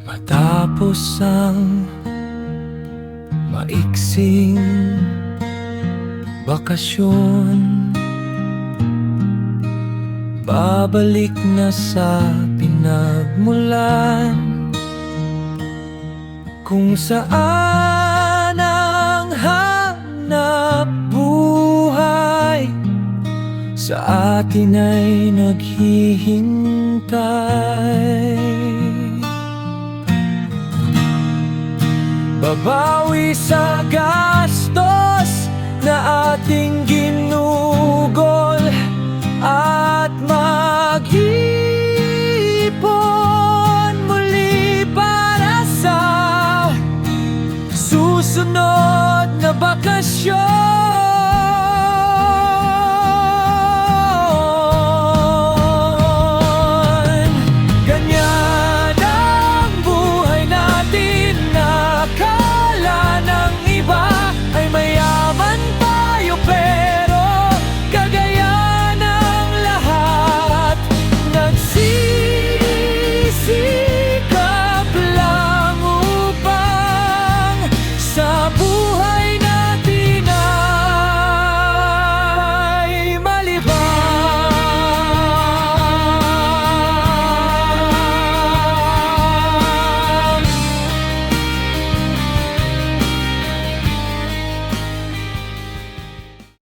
Matapos ang maiksing bakasyon, babalik na sa pinagmulan, kung saan ang hanap buhay sa atin ay naghihintay. Babawi sa gastos na ating ginawa,